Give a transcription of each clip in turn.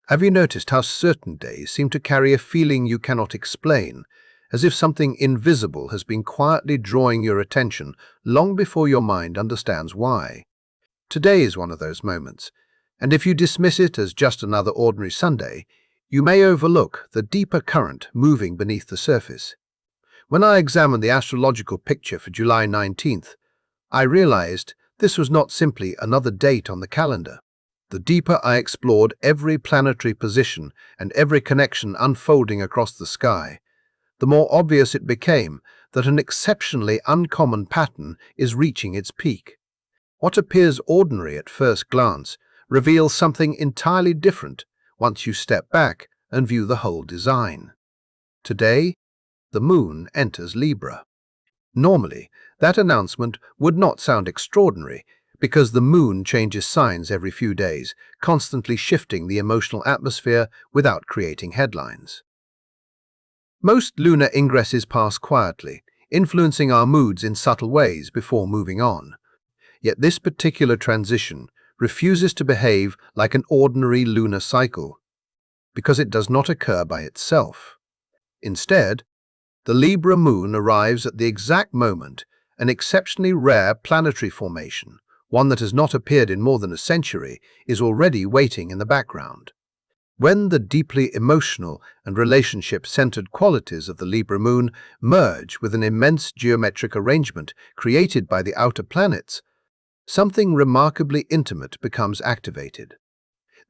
Have you noticed how certain days seem to carry a feeling you cannot explain, as if something invisible has been quietly drawing your attention long before your mind understands why? Today is one of those moments, and if you dismiss it as just another ordinary Sunday, you may overlook the deeper current moving beneath the surface. When I examined the astrological picture for July 19th, I realized this was not simply another date on the calendar. The deeper I explored every planetary position and every connection unfolding across the sky, the more obvious it became that an exceptionally uncommon pattern is reaching its peak. What appears ordinary at first glance reveals something entirely different once you step back and view the whole design. Today, the moon enters Libra. Normally, that announcement would not sound extraordinary because the moon changes signs every few days, constantly shifting the emotional atmosphere without creating headlines. Most lunar ingresses pass quietly, influencing our moods in subtle ways before moving on. Yet this particular transition refuses to behave like an ordinary lunar cycle, because it does not occur by itself. Instead, the Libra moon arrives at the exact moment an exceptionally rare planetary formation, one that has not appeared in more than a century, is already waiting in the background. When the deeply emotional and relationship-centered qualities of the Libra moon merge with an immense geometric arrangement created by the outer planets, something remarkably intimate becomes activated.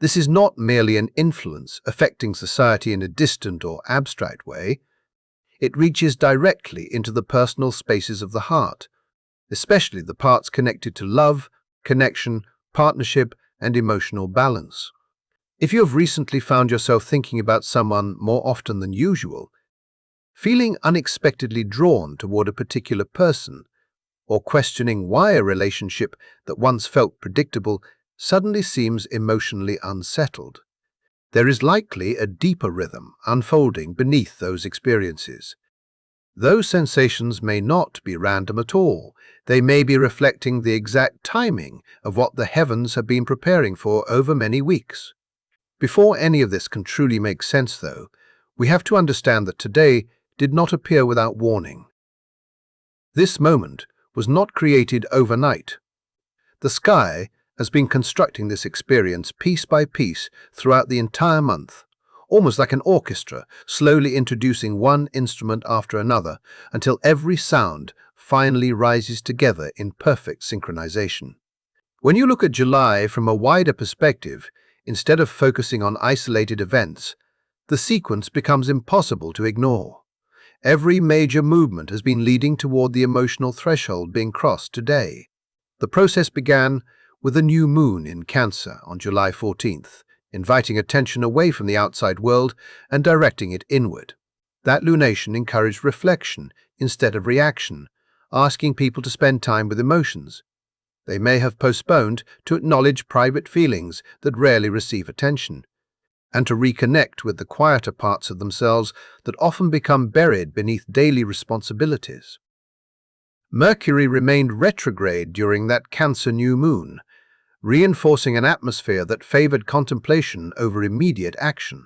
This is not merely an influence affecting society in a distant or abstract way. It reaches directly into the personal spaces of the heart, especially the parts connected to love, connection, partnership, and emotional balance. If you have recently found yourself thinking about someone more often than usual, feeling unexpectedly drawn toward a particular person, or questioning why a relationship that once felt predictable suddenly seems emotionally unsettled, there is likely a deeper rhythm unfolding beneath those experiences. Those sensations may not be random at all. They may be reflecting the exact timing of what the heavens have been preparing for over many weeks. Before any of this can truly make sense, though, we have to understand that today did not appear without warning. This moment was not created overnight. The sky has been constructing this experience piece by piece throughout the entire month, almost like an orchestra, slowly introducing one instrument after another until every sound finally rises together in perfect synchronization. When you look at July from a wider perspective, instead of focusing on isolated events, the sequence becomes impossible to ignore. Every major movement has been leading toward the emotional threshold being crossed today. The process began with a new moon in Cancer on July 14th, inviting attention away from the outside world and directing it inward. That lunation encouraged reflection instead of reaction, asking people to spend time with emotions they may have postponed, to acknowledge private feelings that rarely receive attention, and to reconnect with the quieter parts of themselves that often become buried beneath daily responsibilities. Mercury remained retrograde during that Cancer new moon, reinforcing an atmosphere that favored contemplation over immediate action.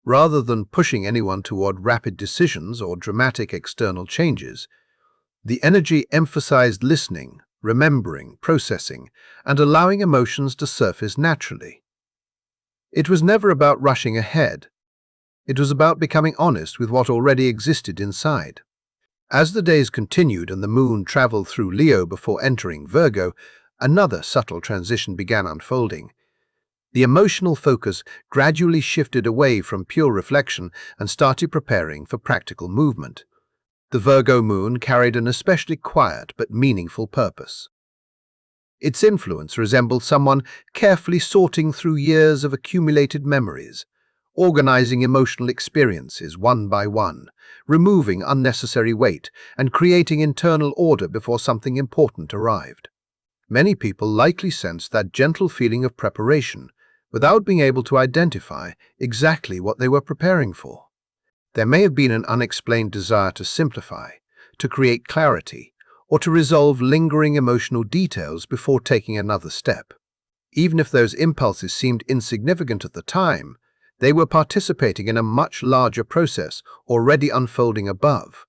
Rather than pushing anyone toward rapid decisions or dramatic external changes, the energy emphasized listening, remembering, processing, and allowing emotions to surface naturally. It was never about rushing ahead. It was about becoming honest with what already existed inside. As the days continued and the moon traveled through Leo before entering Virgo, another subtle transition began unfolding. The emotional focus gradually shifted away from pure reflection and started preparing for practical movement. The Virgo moon carried an especially quiet but meaningful purpose. Its influence resembled someone carefully sorting through years of accumulated memories, organizing emotional experiences one by one, removing unnecessary weight, and creating internal order before something important arrived. Many people likely sensed that gentle feeling of preparation, without being able to identify exactly what they were preparing for. There may have been an unexplained desire to simplify, to create clarity, or to resolve lingering emotional details before taking another step. Even if those impulses seemed insignificant at the time, They were participating in a much larger process already unfolding above.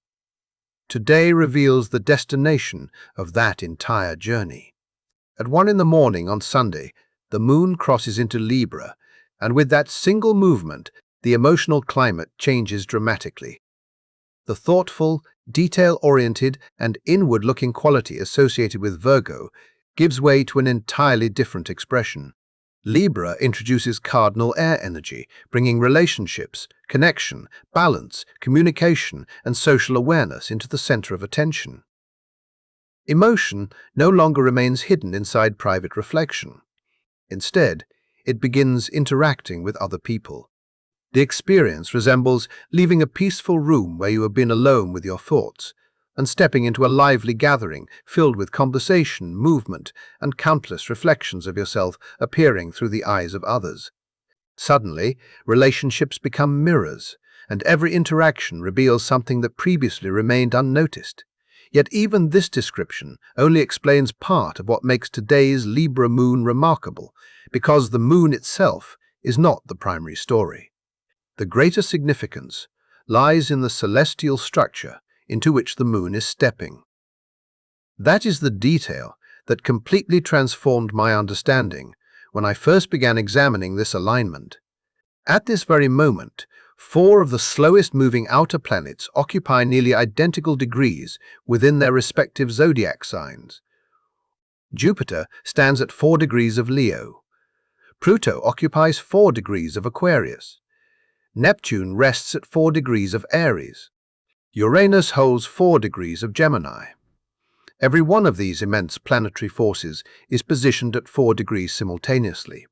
Today reveals the destination of that entire journey. At 1 in the morning on Sunday, the moon crosses into Libra, and with that single movement, the emotional climate changes dramatically. The thoughtful, detail-oriented, and inward-looking quality associated with Virgo gives way to an entirely different expression. Libra introduces cardinal air energy, bringing relationships, connection, balance, communication, and social awareness into the center of attention. Emotion no longer remains hidden inside private reflection. Instead, it begins interacting with other people. The experience resembles leaving a peaceful room where you have been alone with your thoughts and stepping into a lively gathering filled with conversation, movement, and countless reflections of yourself appearing through the eyes of others. Suddenly, relationships become mirrors, and every interaction reveals something that previously remained unnoticed. Yet even this description only explains part of what makes today's Libra moon remarkable, because the moon itself is not the primary story. The greater significance lies in the celestial structure into which the moon is stepping. That is the detail that completely transformed my understanding when I first began examining this alignment. At this very moment, 4 of the slowest moving outer planets occupy nearly identical degrees within their respective zodiac signs. Jupiter stands at 4 degrees of Leo. Pluto occupies 4 degrees of Aquarius. Neptune rests at 4 degrees of Aries. Uranus holds 4 degrees of Gemini. Every one of these immense planetary forces is positioned at 4 degrees simultaneously.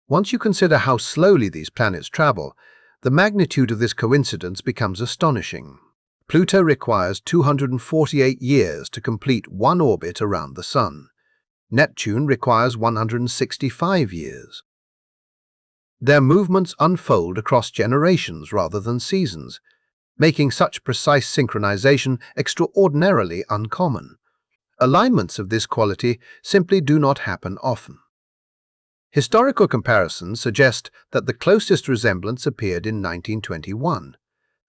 Once you consider how slowly these planets travel, the magnitude of this coincidence becomes astonishing. Pluto requires 248 years to complete one orbit around the Sun. Neptune requires 165 years. Their movements unfold across generations rather than seasons, making such precise synchronization extraordinarily uncommon. Alignments of this quality simply do not happen often. Historical comparisons suggest that the closest resemblance appeared in 1921,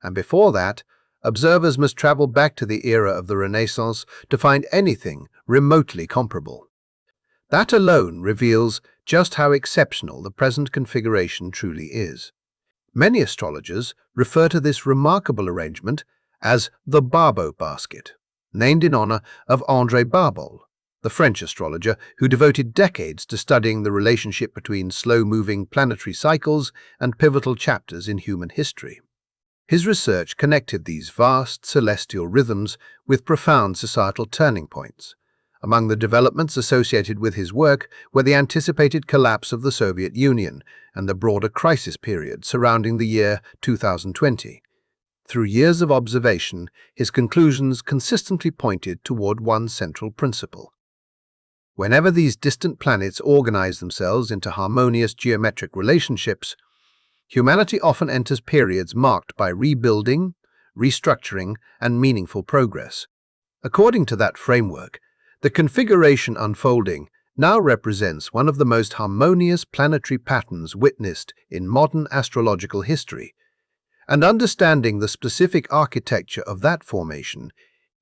and before that, observers must travel back to the era of the Renaissance to find anything remotely comparable. That alone reveals just how exceptional the present configuration truly is. Many astrologers refer to this remarkable arrangement as the Barbo basket, named in honor of André Barbo, the French astrologer who devoted decades to studying the relationship between slow-moving planetary cycles and pivotal chapters in human history. His research connected these vast celestial rhythms with profound societal turning points. Among the developments associated with his work were the anticipated collapse of the Soviet Union and the broader crisis period surrounding the year 2020. Through years of observation, his conclusions consistently pointed toward one central principle. Whenever these distant planets organize themselves into harmonious geometric relationships, humanity often enters periods marked by rebuilding, restructuring, and meaningful progress. According to that framework, the configuration unfolding now represents one of the most harmonious planetary patterns witnessed in modern astrological history, and understanding the specific architecture of that formation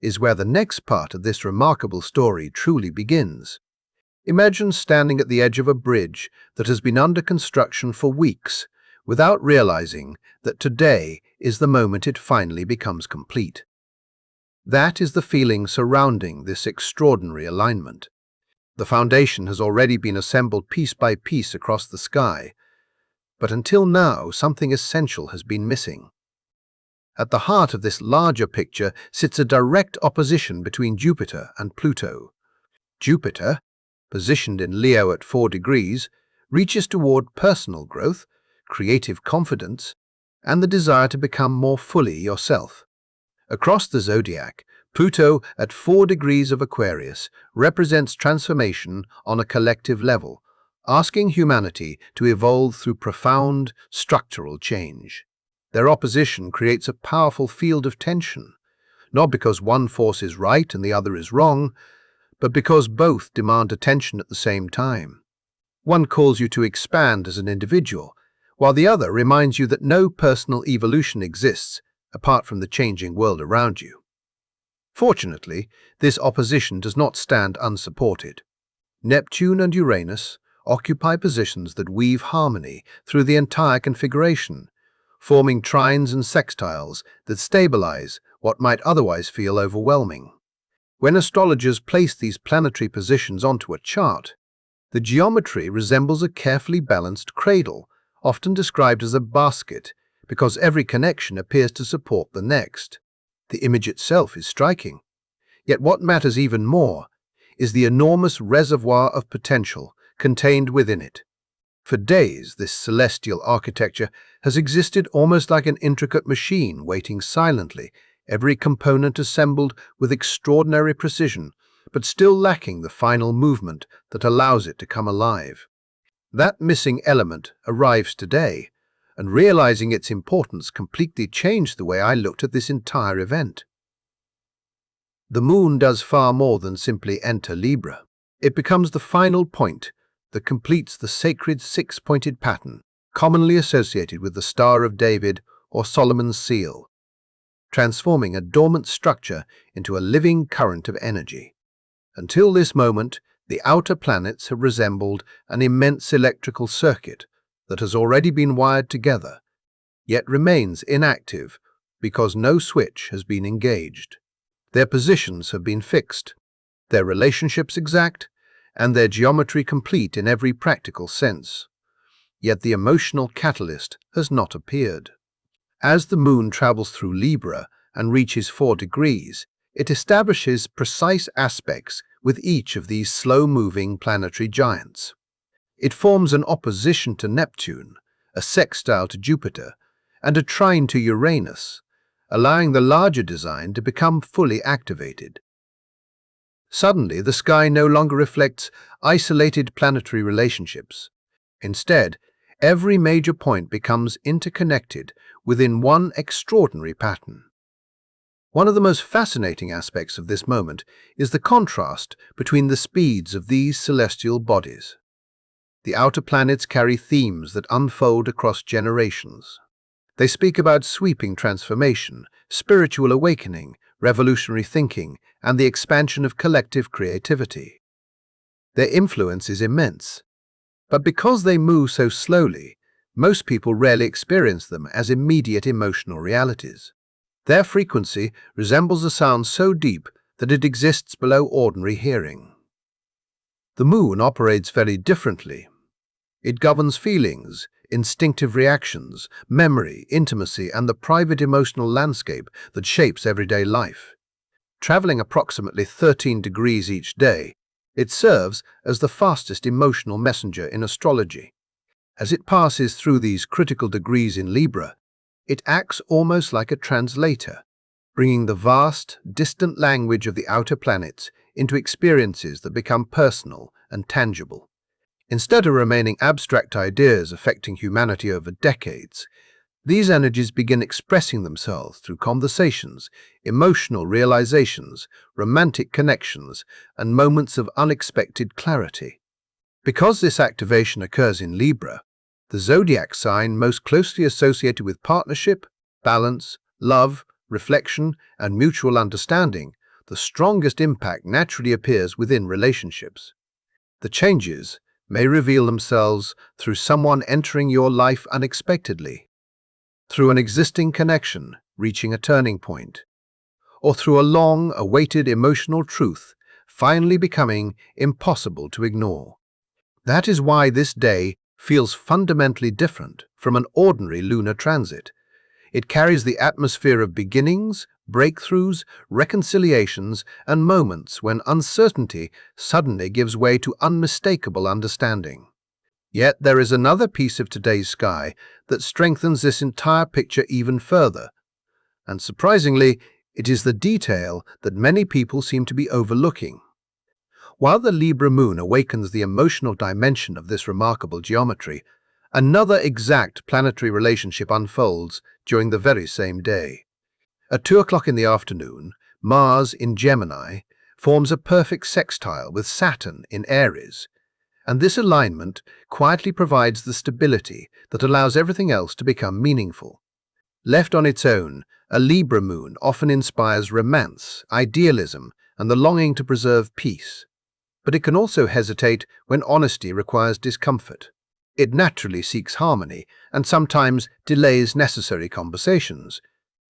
is where the next part of this remarkable story truly begins. Imagine standing at the edge of a bridge that has been under construction for weeks without realizing that today is the moment it finally becomes complete. That is the feeling surrounding this extraordinary alignment. The foundation has already been assembled piece by piece across the sky, but until now something essential has been missing. At the heart of this larger picture sits a direct opposition between Jupiter and Pluto. Jupiter, positioned in Leo at 4 degrees, reaches toward personal growth, creative confidence, and the desire to become more fully yourself. Across the zodiac, Pluto at 4 degrees of Aquarius represents transformation on a collective level, asking humanity to evolve through profound structural change. Their opposition creates a powerful field of tension, not because one force is right and the other is wrong, but because both demand attention at the same time. One calls you to expand as an individual, while the other reminds you that no personal evolution exists apart from the changing world around you. Fortunately, this opposition does not stand unsupported. Neptune and Uranus occupy positions that weave harmony through the entire configuration, forming trines and sextiles that stabilize what might otherwise feel overwhelming. When astrologers place these planetary positions onto a chart, the geometry resembles a carefully balanced cradle, often described as a basket, because every connection appears to support the next. The image itself is striking. Yet what matters even more is the enormous reservoir of potential contained within it. For days, this celestial architecture has existed almost like an intricate machine waiting silently, every component assembled with extraordinary precision, but still lacking the final movement that allows it to come alive. That missing element arrives today, and realizing its importance completely changed the way I looked at this entire event. The moon does far more than simply enter Libra. It becomes the final point that completes the sacred six-pointed pattern, commonly associated with the Star of David or Solomon's seal, transforming a dormant structure into a living current of energy. Until this moment, the outer planets have resembled an immense electrical circuit that has already been wired together, yet remains inactive because no switch has been engaged. Their positions have been fixed, their relationships exact, and their geometry complete in every practical sense. Yet the emotional catalyst has not appeared. As the moon travels through Libra and reaches 4 degrees, it establishes precise aspects with each of these slow-moving planetary giants. It forms an opposition to Neptune, a sextile to Jupiter, and a trine to Uranus, allowing the larger design to become fully activated. Suddenly, the sky no longer reflects isolated planetary relationships. Instead, every major point becomes interconnected within one extraordinary pattern. One of the most fascinating aspects of this moment is the contrast between the speeds of these celestial bodies. The outer planets carry themes that unfold across generations. They speak about sweeping transformation, spiritual awakening, revolutionary thinking, and the expansion of collective creativity. Their influence is immense, but because they move so slowly, most people rarely experience them as immediate emotional realities. Their frequency resembles a sound so deep that it exists below ordinary hearing. The moon operates very differently. It governs feelings, instinctive reactions, memory, intimacy, and the private emotional landscape that shapes everyday life. Traveling approximately 13 degrees each day, it serves as the fastest emotional messenger in astrology. As it passes through these critical degrees in Libra, it acts almost like a translator, bringing the vast, distant language of the outer planets into experiences that become personal and tangible. Instead of remaining abstract ideas affecting humanity over decades, these energies begin expressing themselves through conversations, emotional realizations, romantic connections, and moments of unexpected clarity. Because this activation occurs in Libra, the zodiac sign most closely associated with partnership, balance, love, reflection, and mutual understanding, the strongest impact naturally appears within relationships. The changes may reveal themselves through someone entering your life unexpectedly, through an existing connection reaching a turning point, or through a long-awaited emotional truth finally becoming impossible to ignore. That is why this day feels fundamentally different from an ordinary lunar transit. It carries the atmosphere of beginnings, breakthroughs, reconciliations, and moments when uncertainty suddenly gives way to unmistakable understanding. Yet there is another piece of today's sky that strengthens this entire picture even further. And surprisingly, it is the detail that many people seem to be overlooking. While the Libra moon awakens the emotional dimension of this remarkable geometry, another exact planetary relationship unfolds during the very same day. At 2 o'clock in the afternoon, Mars in Gemini forms a perfect sextile with Saturn in Aries, And this alignment quietly provides the stability that allows everything else to become meaningful. Left on its own, a Libra moon often inspires romance, idealism, and the longing to preserve peace. But it can also hesitate when honesty requires discomfort. It naturally seeks harmony and sometimes delays necessary conversations,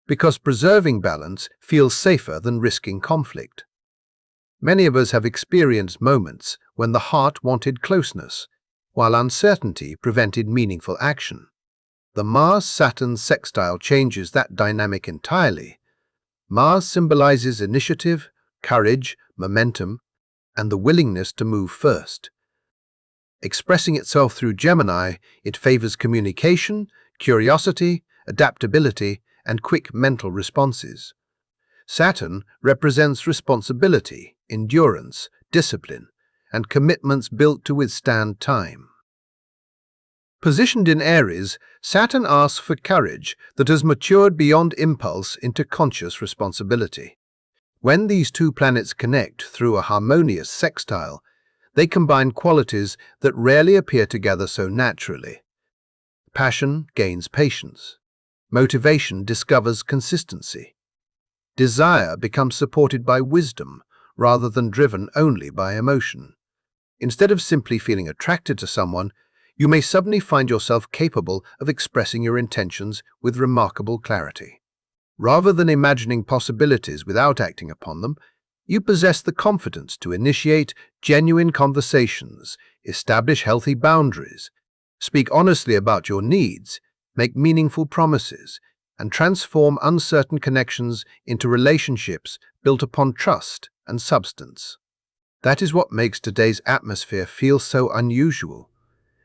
because preserving balance feels safer than risking conflict. Many of us have experienced moments when the heart wanted closeness, while uncertainty prevented meaningful action. The Mars-Saturn sextile changes that dynamic entirely. Mars symbolizes initiative, courage, momentum, and the willingness to move first. Expressing itself through Gemini, it favors communication, curiosity, adaptability, and quick mental responses. Saturn represents responsibility, endurance, discipline, and commitments built to withstand time. Positioned in Aries, Saturn asks for courage that has matured beyond impulse into conscious responsibility. When these two planets connect through a harmonious sextile, they combine qualities that rarely appear together so naturally. Passion gains patience. Motivation discovers consistency. Desire becomes supported by wisdom rather than driven only by emotion. Instead of simply feeling attracted to someone, you may suddenly find yourself capable of expressing your intentions with remarkable clarity. Rather than imagining possibilities without acting upon them, you possess the confidence to initiate genuine conversations, establish healthy boundaries, speak honestly about your needs, make meaningful promises, and transform uncertain connections into relationships built upon trust and substance. That is what makes today's atmosphere feel so unusual.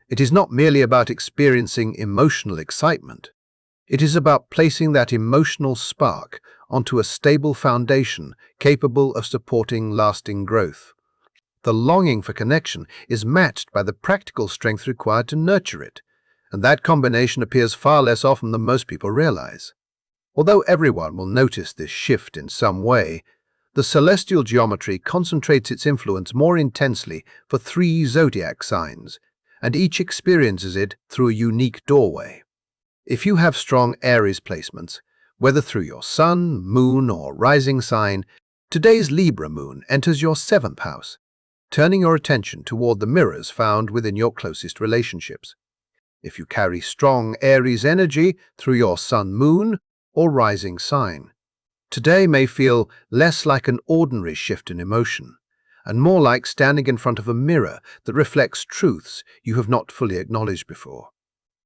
It is not merely about experiencing emotional excitement. It is about placing that emotional spark onto a stable foundation capable of supporting lasting growth. The longing for connection is matched by the practical strength required to nurture it, and that combination appears far less often than most people realize. Although everyone will notice this shift in some way, the celestial geometry concentrates its influence more intensely for 3 zodiac signs, and each experiences it through a unique doorway. If you have strong Aries placements, whether through your sun, moon, or rising sign, today's Libra moon enters your 7th house, turning your attention toward the mirrors found within your closest relationships. If you carry strong Aries energy through your sun, moon, or rising sign, today may feel less like an ordinary shift in emotion, and more like standing in front of a mirror that reflects truths you have not fully acknowledged before.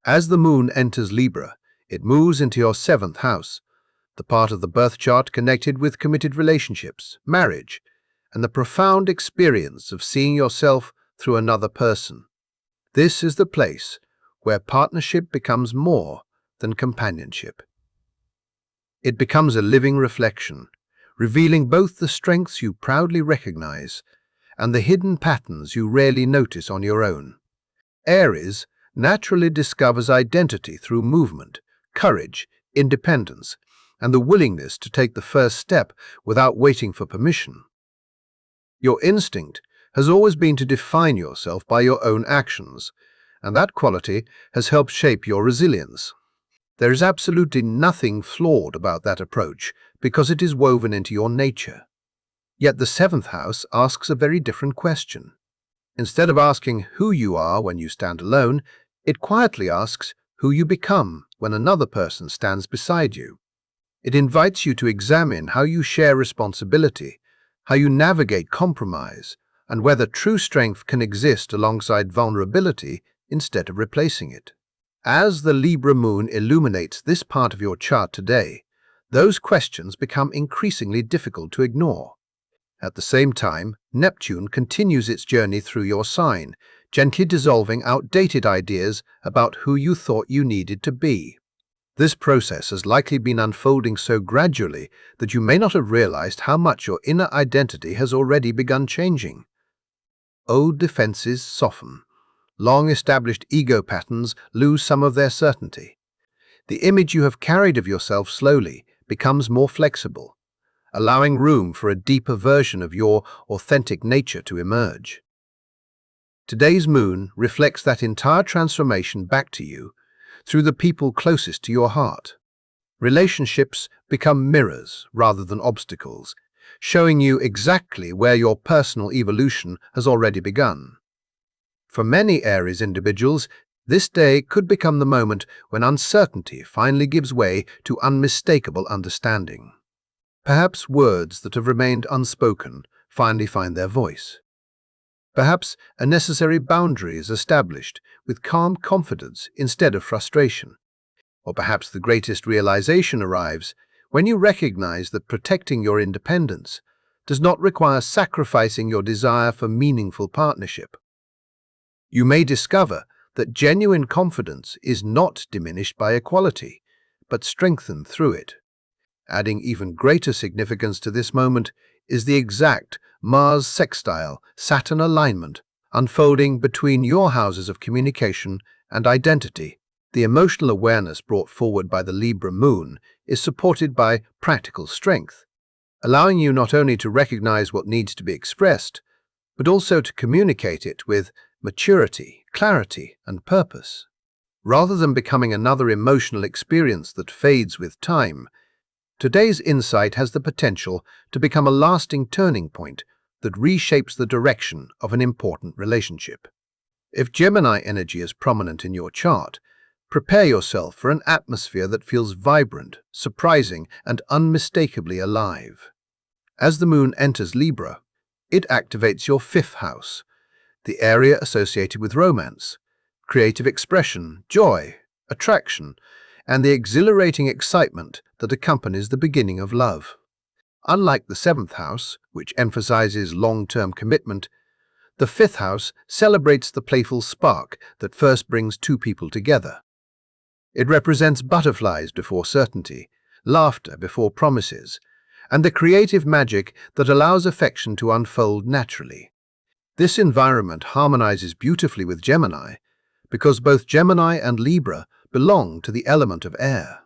As the moon enters Libra, it moves into your 7th house, the part of the birth chart connected with committed relationships, marriage, and the profound experience of seeing yourself through another person. This is the place where partnership becomes more than companionship. It becomes a living reflection, revealing both the strengths you proudly recognize and the hidden patterns you rarely notice on your own. Aries naturally discovers identity through movement, courage, independence, and the willingness to take the first step without waiting for permission. Your instinct has always been to define yourself by your own actions, and that quality has helped shape your resilience. There is absolutely nothing flawed about that approach because it is woven into your nature. Yet the 7th house asks a very different question. Instead of asking who you are when you stand alone, it quietly asks who you become when another person stands beside you. It invites you to examine how you share responsibility, how you navigate compromise, and whether true strength can exist alongside vulnerability instead of replacing it. As the Libra moon illuminates this part of your chart today, those questions become increasingly difficult to ignore. At the same time, Neptune continues its journey through your sign, gently dissolving outdated ideas about who you thought you needed to be. This process has likely been unfolding so gradually that you may not have realized how much your inner identity has already begun changing. Old defenses soften. Long-established ego patterns lose some of their certainty. The image you have carried of yourself slowly becomes more flexible, allowing room for a deeper version of your authentic nature to emerge. Today's moon reflects that entire transformation back to you through the people closest to your heart. Relationships become mirrors rather than obstacles, showing you exactly where your personal evolution has already begun. For many Aries individuals, this day could become the moment when uncertainty finally gives way to unmistakable understanding. Perhaps words that have remained unspoken finally find their voice. Perhaps a necessary boundary is established with calm confidence instead of frustration. Or perhaps the greatest realization arrives when you recognize that protecting your independence does not require sacrificing your desire for meaningful partnership. You may discover that genuine confidence is not diminished by equality, but strengthened through it. Adding even greater significance to this moment is the exact Mars sextile Saturn alignment unfolding between your houses of communication and identity. The emotional awareness brought forward by the Libra Moon is supported by practical strength, allowing you not only to recognize what needs to be expressed, but also to communicate it with maturity, clarity, and purpose. Rather than becoming another emotional experience that fades with time, today's insight has the potential to become a lasting turning point that reshapes the direction of an important relationship. If Gemini energy is prominent in your chart, prepare yourself for an atmosphere that feels vibrant, surprising, and unmistakably alive. As the moon enters Libra, it activates your fifth house, the area associated with romance, creative expression, joy, attraction, and the exhilarating excitement that accompanies the beginning of love. Unlike the seventh house, which emphasizes long-term commitment, the fifth house celebrates the playful spark that first brings two people together. It represents butterflies before certainty, laughter before promises, and the creative magic that allows affection to unfold naturally. This environment harmonizes beautifully with Gemini, because both Gemini and Libra belong to the element of air.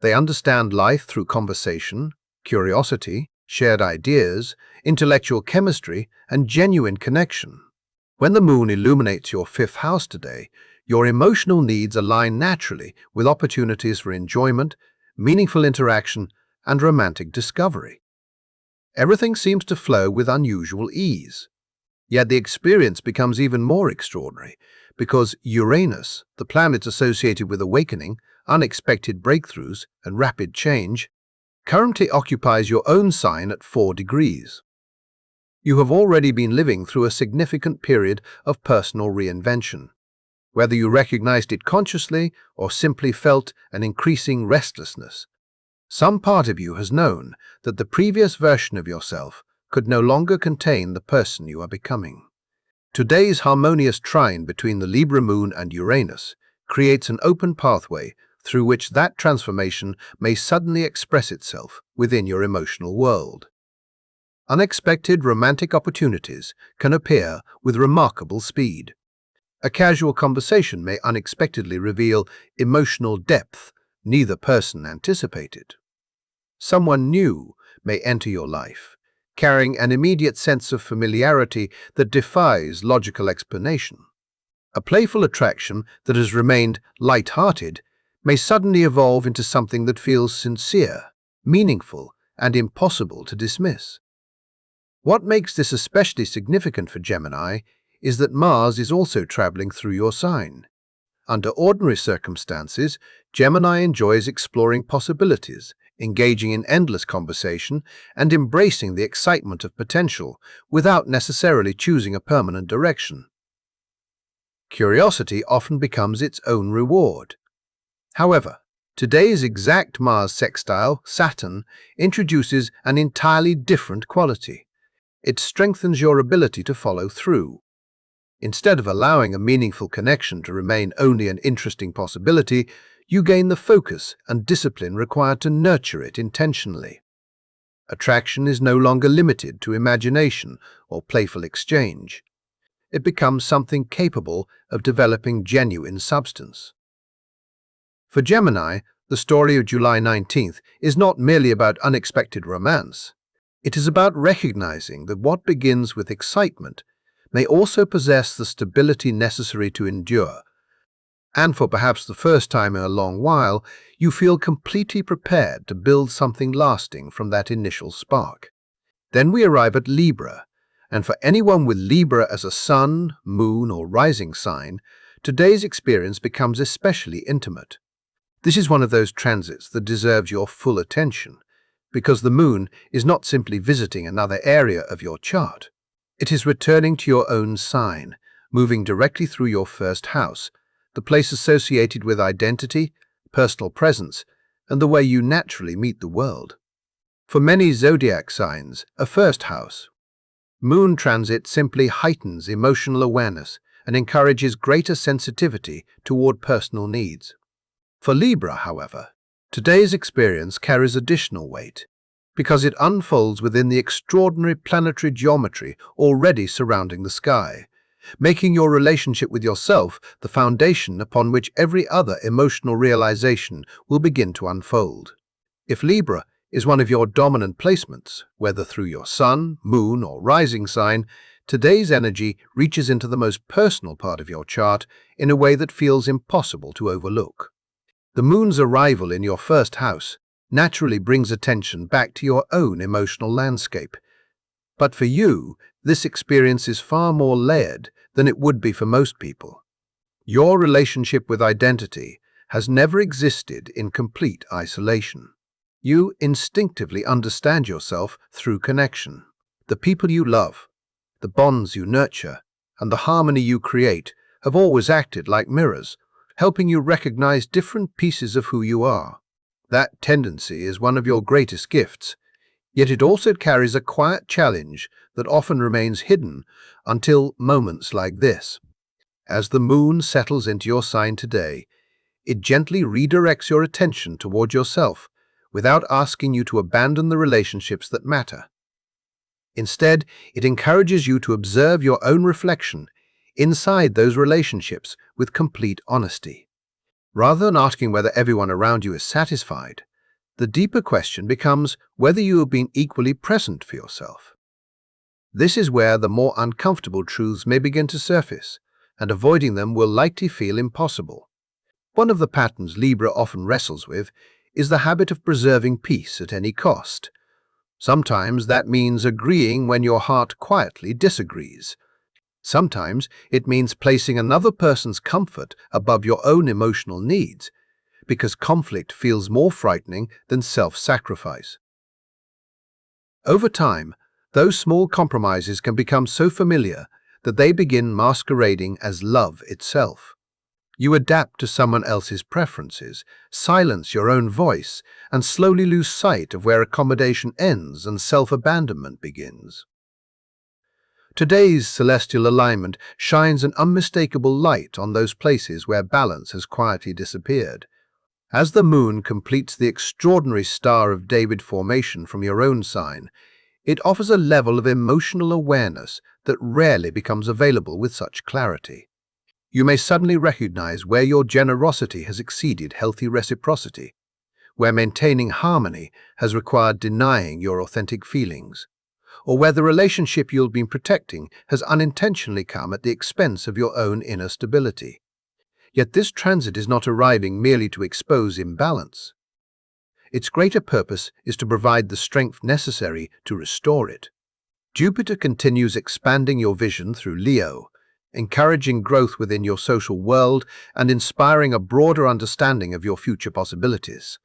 They understand life through conversation, curiosity, shared ideas, intellectual chemistry, and genuine connection. When the moon illuminates your fifth house today, your emotional needs align naturally with opportunities for enjoyment, meaningful interaction, and romantic discovery. Everything seems to flow with unusual ease. Yet the experience becomes even more extraordinary because Uranus, the planet associated with awakening, unexpected breakthroughs, and rapid change, currently occupies your own sign at 4 degrees. You have already been living through a significant period of personal reinvention. Whether you recognized it consciously or simply felt an increasing restlessness, some part of you has known that the previous version of yourself could no longer contain the person you are becoming. Today's harmonious trine between the Libra Moon and Uranus creates an open pathway through which that transformation may suddenly express itself within your emotional world. Unexpected romantic opportunities can appear with remarkable speed. A casual conversation may unexpectedly reveal emotional depth neither person anticipated. Someone new may enter your life, carrying an immediate sense of familiarity that defies logical explanation. A playful attraction that has remained light-hearted may suddenly evolve into something that feels sincere, meaningful, and impossible to dismiss. What makes this especially significant for Gemini is that Mars is also traveling through your sign. Under ordinary circumstances, Gemini enjoys exploring possibilities, engaging in endless conversation, and embracing the excitement of potential without necessarily choosing a permanent direction. Curiosity often becomes its own reward. However, today's exact Mars sextile, Saturn, introduces an entirely different quality. It strengthens your ability to follow through. Instead of allowing a meaningful connection to remain only an interesting possibility, you gain the focus and discipline required to nurture it intentionally. Attraction is no longer limited to imagination or playful exchange. It becomes something capable of developing genuine substance. For Gemini, the story of July 19th is not merely about unexpected romance. It is about recognizing that what begins with excitement may also possess the stability necessary to endure, and for perhaps the first time in a long while, you feel completely prepared to build something lasting from that initial spark. Then we arrive at Libra, and for anyone with Libra as a sun, moon, or rising sign, today's experience becomes especially intimate. This is one of those transits that deserves your full attention, because the moon is not simply visiting another area of your chart. It is returning to your own sign, moving directly through your first house, the place associated with identity, personal presence, and the way you naturally meet the world. For many zodiac signs, a first house moon transit simply heightens emotional awareness and encourages greater sensitivity toward personal needs. For Libra, however, today's experience carries additional weight because it unfolds within the extraordinary planetary geometry already surrounding the sky, making your relationship with yourself the foundation upon which every other emotional realization will begin to unfold. If Libra is one of your dominant placements, whether through your sun, moon, or rising sign, today's energy reaches into the most personal part of your chart in a way that feels impossible to overlook. The moon's arrival in your first house naturally brings attention back to your own emotional landscape. But for you, this experience is far more layered than it would be for most people. Your relationship with identity has never existed in complete isolation. You instinctively understand yourself through connection. The people you love, the bonds you nurture, and the harmony you create have always acted like mirrors, helping you recognize different pieces of who you are. That tendency is one of your greatest gifts, yet it also carries a quiet challenge that often remains hidden until moments like this. As the moon settles into your sign today, it gently redirects your attention toward yourself, without asking you to abandon the relationships that matter. Instead, it encourages you to observe your own reflection inside those relationships with complete honesty. Rather than asking whether everyone around you is satisfied, the deeper question becomes whether you have been equally present for yourself. This is where the more uncomfortable truths may begin to surface, and avoiding them will likely feel impossible. One of the patterns Libra often wrestles with is the habit of preserving peace at any cost. Sometimes that means agreeing when your heart quietly disagrees. Sometimes it means placing another person's comfort above your own emotional needs, because conflict feels more frightening than self-sacrifice. Over time, those small compromises can become so familiar that they begin masquerading as love itself. You adapt to someone else's preferences, silence your own voice, and slowly lose sight of where accommodation ends and self-abandonment begins. Today's celestial alignment shines an unmistakable light on those places where balance has quietly disappeared. As the moon completes the extraordinary Star of David formation from your own sign, it offers a level of emotional awareness that rarely becomes available with such clarity. You may suddenly recognize where your generosity has exceeded healthy reciprocity, where maintaining harmony has required denying your authentic feelings, or where the relationship you've been protecting has unintentionally come at the expense of your own inner stability. Yet this transit is not arriving merely to expose imbalance. Its greater purpose is to provide the strength necessary to restore it. Jupiter continues expanding your vision through Leo, encouraging growth within your social world and inspiring a broader understanding of your future possibilities.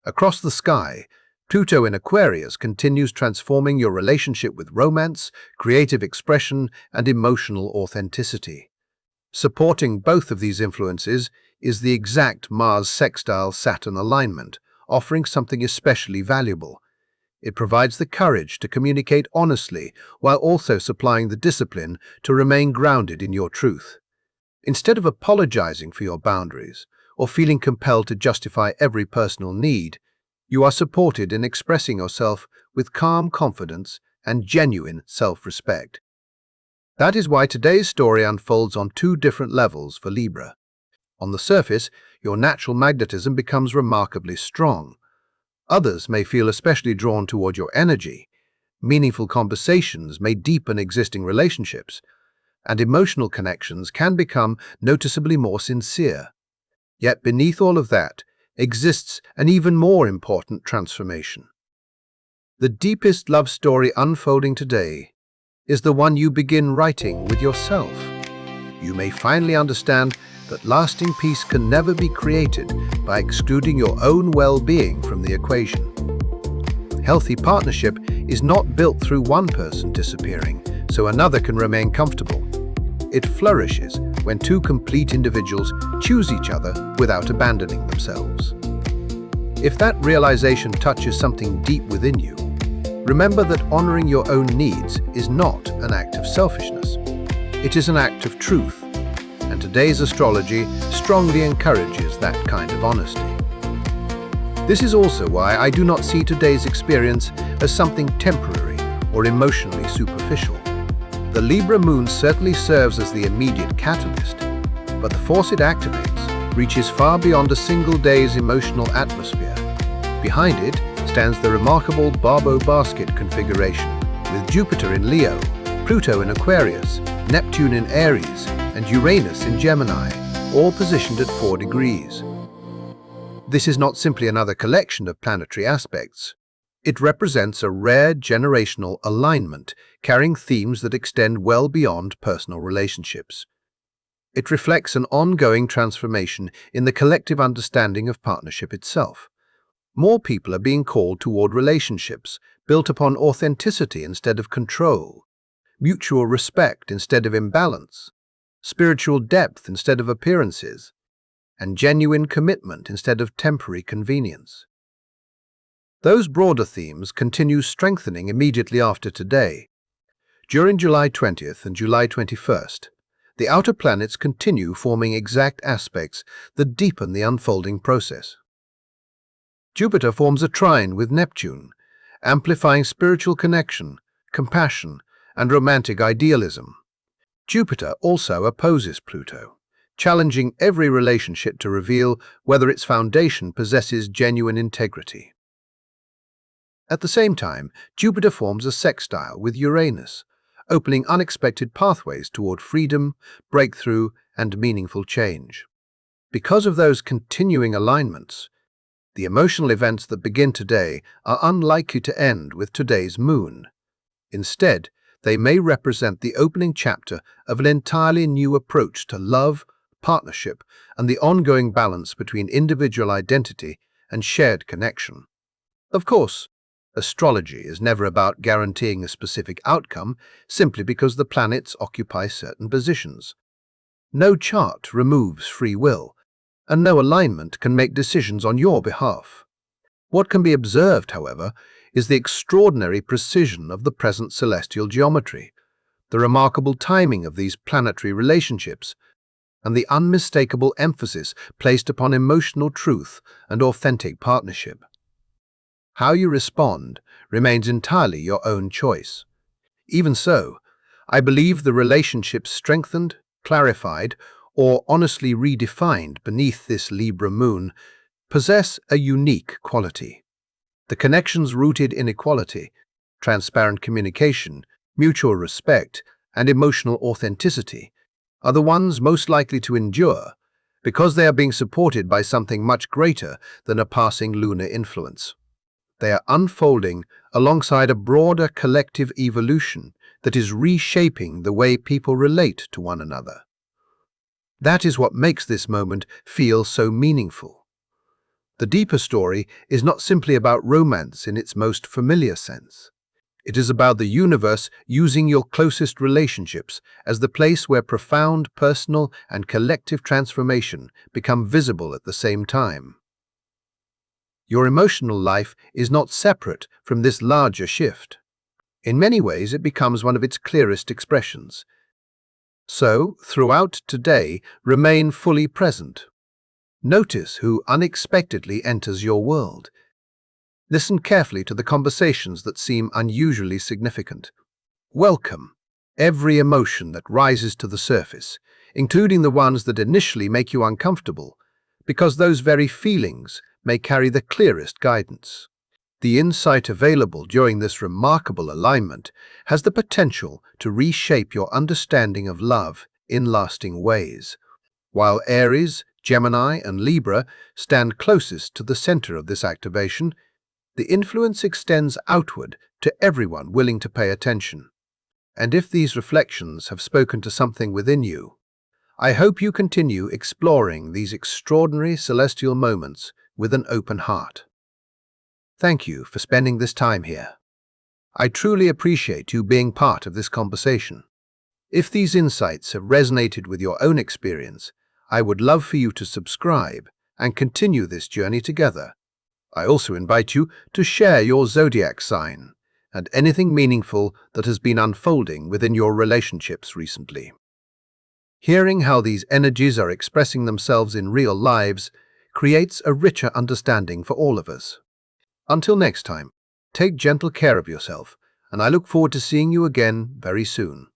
Across the sky, Pluto in Aquarius continues transforming your relationship with romance, creative expression, and emotional authenticity. Supporting both of these influences is the exact Mars sextile Saturn alignment, offering something especially valuable. It provides the courage to communicate honestly while also supplying the discipline to remain grounded in your truth. Instead of apologizing for your boundaries or feeling compelled to justify every personal need, you are supported in expressing yourself with calm confidence and genuine self-respect. That is why today's story unfolds on two different levels for Libra. On the surface, your natural magnetism becomes remarkably strong. Others may feel especially drawn toward your energy, Meaningful conversations may deepen existing relationships, and emotional connections can become noticeably more sincere. Yet beneath all of that exists an even more important transformation. The deepest love story unfolding today is the one you begin writing with yourself. You may finally understand that lasting peace can never be created by excluding your own well-being from the equation. Healthy partnership is not built through one person disappearing so another can remain comfortable. It flourishes when two complete individuals choose each other without abandoning themselves. If that realization touches something deep within you, remember that honoring your own needs is not an act of selfishness. It is an act of truth, and today's astrology strongly encourages that kind of honesty. This is also why I do not see today's experience as something temporary or emotionally superficial. The Libra Moon certainly serves as the immediate catalyst, but the force it activates reaches far beyond a single day's emotional atmosphere. Behind it stands the remarkable Barbo basket configuration, with Jupiter in Leo, Pluto in Aquarius, Neptune in Aries, and Uranus in Gemini, all positioned at 4 degrees. This is not simply another collection of planetary aspects. It represents a rare generational alignment, carrying themes that extend well beyond personal relationships. It reflects an ongoing transformation in the collective understanding of partnership itself. More people are being called toward relationships built upon authenticity instead of control, mutual respect instead of imbalance, spiritual depth instead of appearances, and genuine commitment instead of temporary convenience. Those broader themes continue strengthening immediately after today. During July 20th and July 21st, the outer planets continue forming exact aspects that deepen the unfolding process. Jupiter forms a trine with Neptune, amplifying spiritual connection, compassion, and romantic idealism. Jupiter also opposes Pluto, challenging every relationship to reveal whether its foundation possesses genuine integrity. At the same time, Jupiter forms a sextile with Uranus, opening unexpected pathways toward freedom, breakthrough, and meaningful change. Because of those continuing alignments, the emotional events that begin today are unlikely to end with today's moon. Instead, they may represent the opening chapter of an entirely new approach to love, partnership, and the ongoing balance between individual identity and shared connection. Of course, astrology is never about guaranteeing a specific outcome simply because the planets occupy certain positions. No chart removes free will, and no alignment can make decisions on your behalf. What can be observed, however, is the extraordinary precision of the present celestial geometry, the remarkable timing of these planetary relationships, and the unmistakable emphasis placed upon emotional truth and authentic partnership. How you respond remains entirely your own choice. Even so, I believe the relationships strengthened, clarified, or honestly redefined beneath this Libra moon possess a unique quality. The connections rooted in equality, transparent communication, mutual respect, and emotional authenticity are the ones most likely to endure because they are being supported by something much greater than a passing lunar influence. They are unfolding alongside a broader collective evolution that is reshaping the way people relate to one another. That is what makes this moment feel so meaningful. The deeper story is not simply about romance in its most familiar sense. It is about the universe using your closest relationships as the place where profound personal and collective transformation become visible at the same time. Your emotional life is not separate from this larger shift. In many ways, it becomes one of its clearest expressions. So, throughout today, remain fully present. Notice who unexpectedly enters your world. Listen carefully to the conversations that seem unusually significant. Welcome every emotion that rises to the surface, including the ones that initially make you uncomfortable, because those very feelings may carry the clearest guidance. The insight available during this remarkable alignment has the potential to reshape your understanding of love in lasting ways. While Aries, Gemini, and Libra stand closest to the center of this activation, the influence extends outward to everyone willing to pay attention. And if these reflections have spoken to something within you, I hope you continue exploring these extraordinary celestial moments with an open heart. Thank you for spending this time here. I truly appreciate you being part of this conversation. If these insights have resonated with your own experience, I would love for you to subscribe and continue this journey together. I also invite you to share your zodiac sign and anything meaningful that has been unfolding within your relationships recently. Hearing how these energies are expressing themselves in real lives creates a richer understanding for all of us. Until next time, take gentle care of yourself, and I look forward to seeing you again very soon.